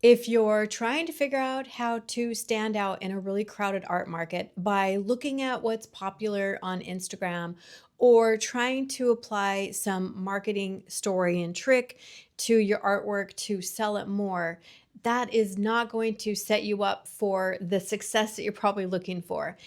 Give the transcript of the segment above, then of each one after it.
If you're trying to figure out how to stand out in a really crowded art market by looking at what's popular on Instagram or trying to apply some marketing story and trick to your artwork to sell it more, that is not going to set you up for the success that you're probably looking for.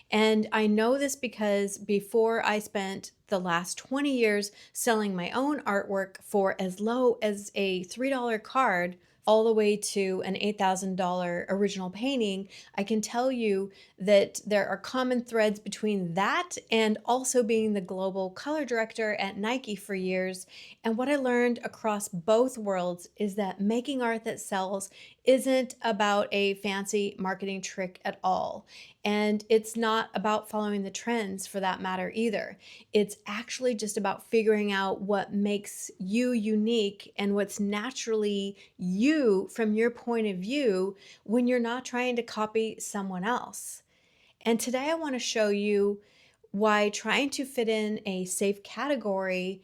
And I know this because before I spent the last 20 years selling my own artwork for as low as a $3 card all the way to an $8,000 original painting, I can tell you that there are common threads between that and also being the global color director at Nike for years. And what I learned across both worlds is that making art that sells isn't about a fancy marketing trick at all. And it's not about following the trends for that matter either. It's actually just about figuring out what makes you unique and what's naturally you from your point of view when you're not trying to copy someone else. And today I want to show you why trying to fit in a safe category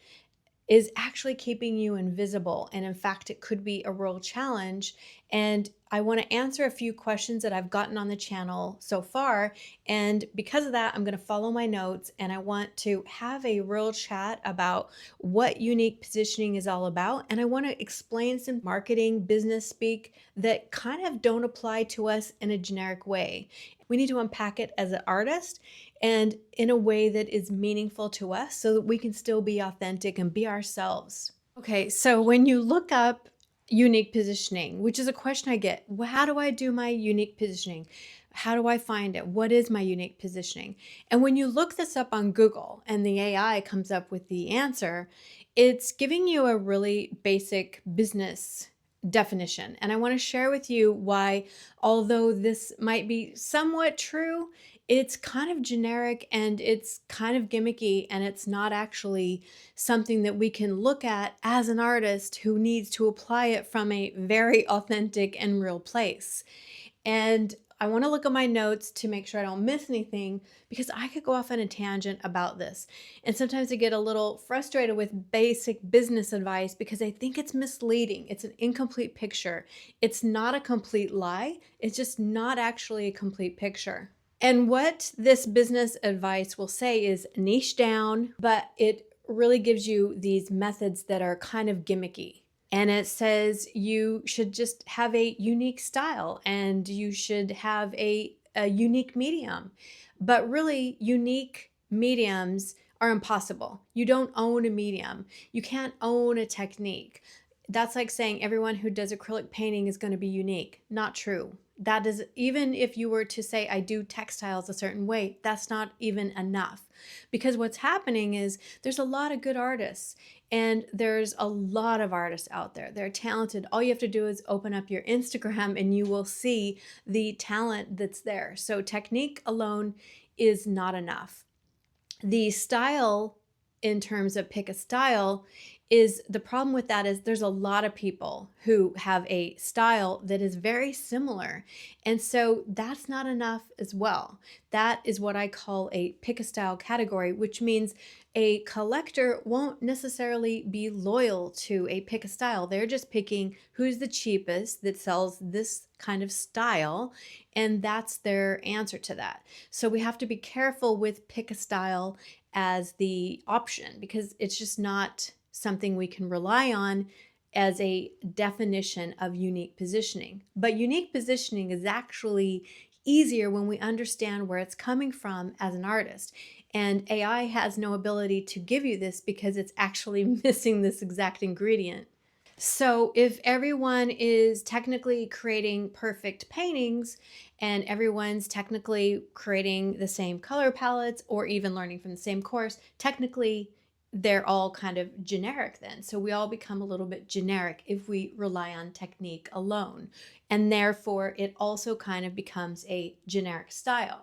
is actually keeping you invisible. And in fact, it could be a real challenge. And I want to answer a few questions that I've gotten on the channel so far. And because of that, I'm going to follow my notes and I want to have a real chat about what unique positioning is all about. And I want to explain some marketing business speak that kind of don't apply to us in a generic way. We need to unpack it as an artist and in a way that is meaningful to us so that we can still be authentic and be ourselves. Okay, so when you look up unique positioning, which is a question I get, well, how do I do my unique positioning? How do I find it? What is my unique positioning? And when you look this up on Google and the AI comes up with the answer, it's giving you a really basic business definition. And I want to share with you why, although this might be somewhat true, it's kind of generic and it's kind of gimmicky, and it's not actually something that we can look at as an artist who needs to apply it from a very authentic and real place. And I want to look at my notes to make sure I don't miss anything because I could go off on a tangent about this. And sometimes I get a little frustrated with basic business advice because I think it's misleading. It's an incomplete picture. It's not a complete lie. It's just not actually a complete picture. And what this business advice will say is niche down, but it really gives you these methods that are kind of gimmicky. And it says you should just have a unique style and you should have a unique medium. But really, unique mediums are impossible. You don't own a medium. You can't own a technique. That's like saying everyone who does acrylic painting is going to be unique. Not true. That is, even if you were to say, I do textiles a certain way, that's not even enough. Because what's happening is there's a lot of good artists and there's a lot of artists out there. They're talented. All you have to do is open up your Instagram and you will see the talent that's there. So technique alone is not enough. The style, in terms of pick a style, is the problem with that is there's a lot of people who have a style that is very similar. And so that's not enough as well. That is what I call a pick a style category, which means a collector won't necessarily be loyal to a pick a style. They're just picking who's the cheapest that sells this kind of style, and that's their answer to that. So we have to be careful with pick a style as the option because it's just not something we can rely on as a definition of unique positioning. But unique positioning is actually easier when we understand where it's coming from as an artist. And AI has no ability to give you this because it's actually missing this exact ingredient. So if everyone is technically creating perfect paintings and everyone's technically creating the same color palettes or even learning from the same course, technically they're all kind of generic then. So we all become a little bit generic if we rely on technique alone. And therefore it also kind of becomes a generic style.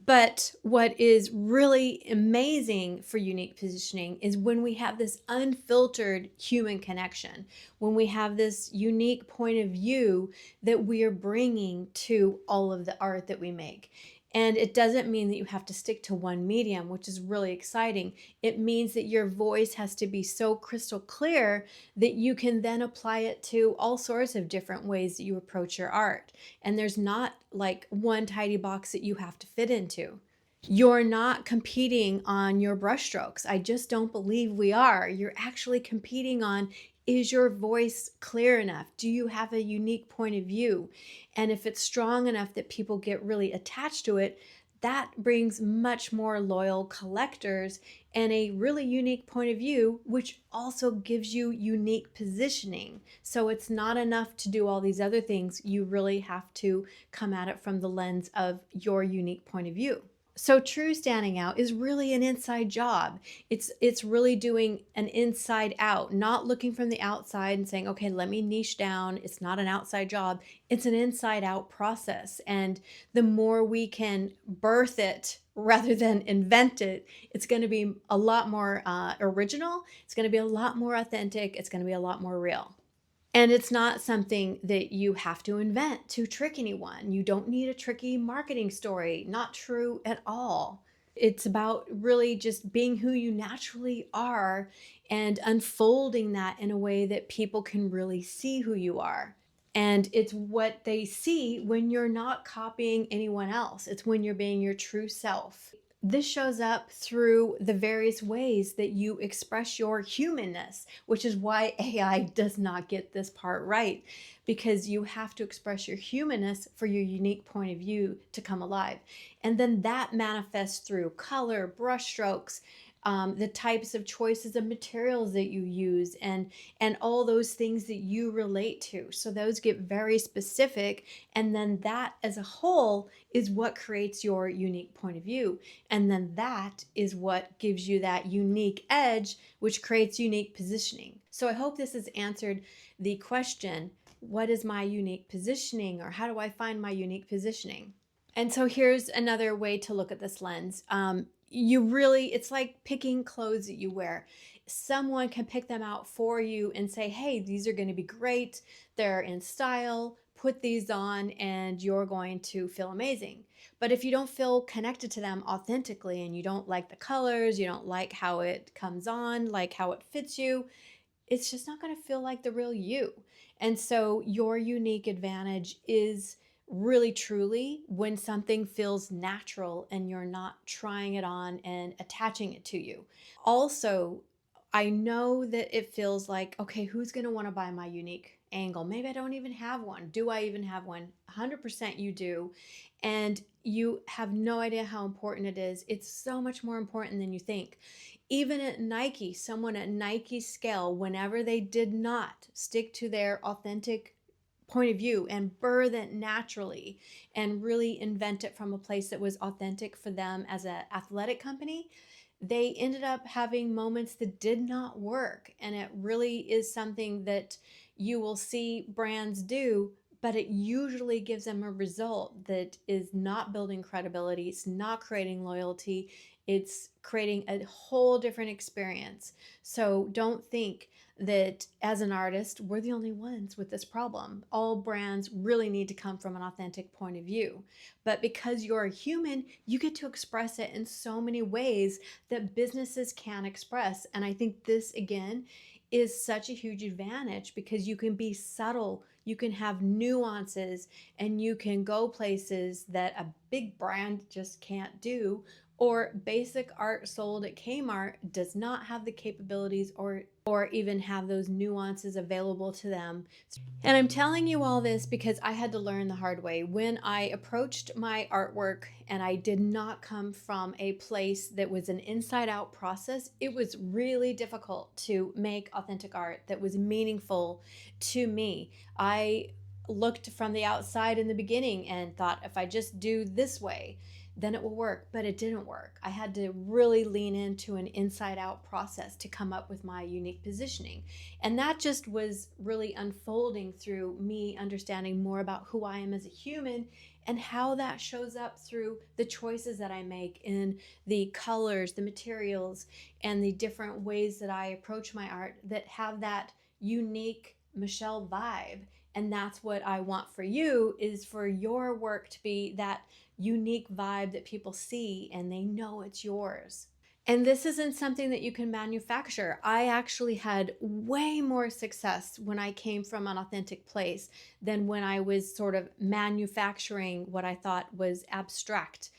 But what is really amazing for unique positioning is when we have this unfiltered human connection, when we have this unique point of view that we are bringing to all of the art that we make. And it doesn't mean that you have to stick to one medium, which is really exciting. It means that your voice has to be so crystal clear that you can then apply it to all sorts of different ways that you approach your art. And there's not like one tidy box that you have to fit into. You're not competing on your brushstrokes. I just don't believe we are. You're actually competing on, is your voice clear enough? Do you have a unique point of view? And if it's strong enough that people get really attached to it, that brings much more loyal collectors and a really unique point of view, which also gives you unique positioning. So it's not enough to do all these other things. You really have to come at it from the lens of your unique point of view. So true standing out is really an inside job. It's really doing an inside out, not looking from the outside and saying, "Okay, let me niche down." It's not an outside job. It's an inside out process. And the more we can birth it rather than invent it, it's going to be a lot more original. It's going to be a lot more authentic. It's going to be a lot more real. And it's not something that you have to invent to trick anyone. You don't need a tricky marketing story. Not true at all. It's about really just being who you naturally are and unfolding that in a way that people can really see who you are. And it's what they see when you're not copying anyone else. It's when you're being your true self. This shows up through the various ways that you express your humanness, which is why AI does not get this part right, because you have to express your humanness for your unique point of view to come alive. And then that manifests through color, brushstrokes, the types of choices of materials that you use, and all those things that you relate to. So those get very specific, and then that as a whole is what creates your unique point of view. And then that is what gives you that unique edge, which creates unique positioning. So I hope this has answered the question, what is my unique positioning, or how do I find my unique positioning? And so here's another way to look at this lens. It's like picking clothes that you wear. Someone can pick them out for you and say, hey, these are going to be great. They're in style. Put these on and you're going to feel amazing. But if you don't feel connected to them authentically and you don't like the colors, you don't like how it comes on, like how it fits you, it's just not going to feel like the real you. And so your unique advantage is really truly when something feels natural and you're not trying it on and attaching it to you. Also, I know that it feels like, okay, who's going to want to buy my unique angle? Maybe I don't even have one. Do I even have one? 100% you do. And you have no idea how important it is. It's so much more important than you think. Even at Nike, someone at Nike's scale, whenever they did not stick to their authentic point of view and birth it naturally and really invent it from a place that was authentic for them as an athletic company, they ended up having moments that did not work. And it really is something that you will see brands do, but it usually gives them a result that is not building credibility, it's not creating loyalty, it's creating a whole different experience. So don't think that as an artist, we're the only ones with this problem. All brands really need to come from an authentic point of view. But because you're a human, you get to express it in so many ways that businesses can express. And I think this, again, is such a huge advantage because you can be subtle, you can have nuances, and you can go places that a big brand just can't do, or basic art sold at Kmart does not have the capabilities or even have those nuances available to them. And I'm telling you all this because I had to learn the hard way. When I approached my artwork and I did not come from a place that was an inside out process, it was really difficult to make authentic art that was meaningful to me. I looked from the outside in the beginning and thought, if I just do this way, then it will work, but it didn't work. I had to really lean into an inside out process to come up with my unique positioning. And that just was really unfolding through me understanding more about who I am as a human and how that shows up through the choices that I make in the colors, the materials, and the different ways that I approach my art that have that unique Michele vibe. And that's what I want for you, is for your work to be that unique vibe that people see and they know it's yours. And this isn't something that you can manufacture. I actually had way more success when I came from an authentic place than when I was sort of manufacturing what I thought was abstract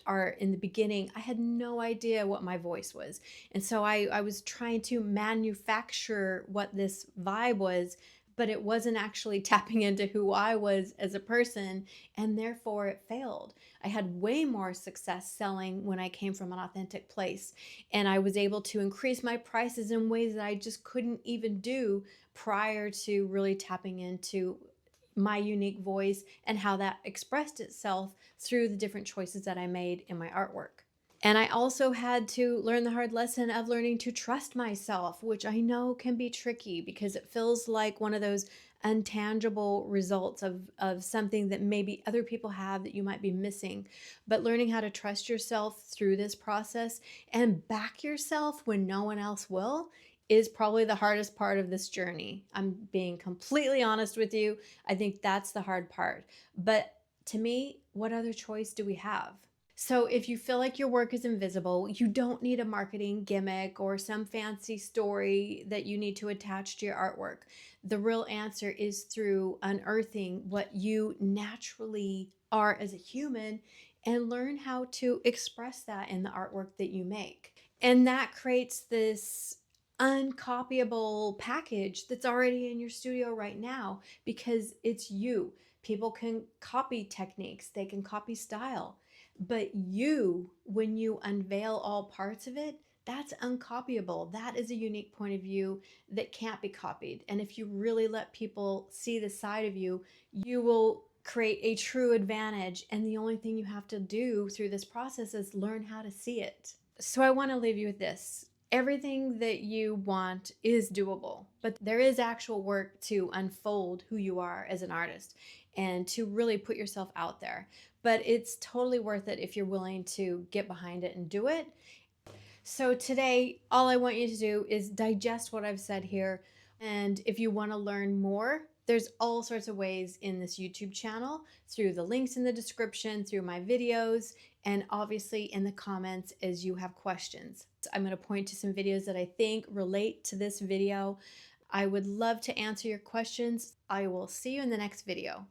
art. In the beginning, I had no idea what my voice was. And so I was trying to manufacture what this vibe was, but it wasn't actually tapping into who I was as a person, and therefore it failed. I had way more success selling when I came from an authentic place, and I was able to increase my prices in ways that I just couldn't even do prior to really tapping into my unique voice and how that expressed itself through the different choices that I made in my artwork. And I also had to learn the hard lesson of learning to trust myself, which I know can be tricky because it feels like one of those untangible results of something that maybe other people have that you might be missing. But learning how to trust yourself through this process and back yourself when no one else will is probably the hardest part of this journey. I'm being completely honest with you. I think that's the hard part. But to me, what other choice do we have? So, if you feel like your work is invisible, you don't need a marketing gimmick or some fancy story that you need to attach to your artwork. The real answer is through unearthing what you naturally are as a human and learn how to express that in the artwork that you make. And that creates this uncopyable package that's already in your studio right now because it's you. People can copy techniques, they can copy style, but you, when you unveil all parts of it, that's uncopyable. That is a unique point of view that can't be copied. And if you really let people see the side of you, you will create a true advantage. And the only thing you have to do through this process is learn how to see it. So I want to leave you with this. Everything that you want is doable, but there is actual work to unfold who you are as an artist and to really put yourself out there. But it's totally worth it if you're willing to get behind it and do it. So today, all I want you to do is digest what I've said here. And if you want to learn more, there's all sorts of ways in this YouTube channel, through the links in the description, through my videos, and obviously in the comments as you have questions. I'm going to point to some videos that I think relate to this video. I would love to answer your questions. I will see you in the next video.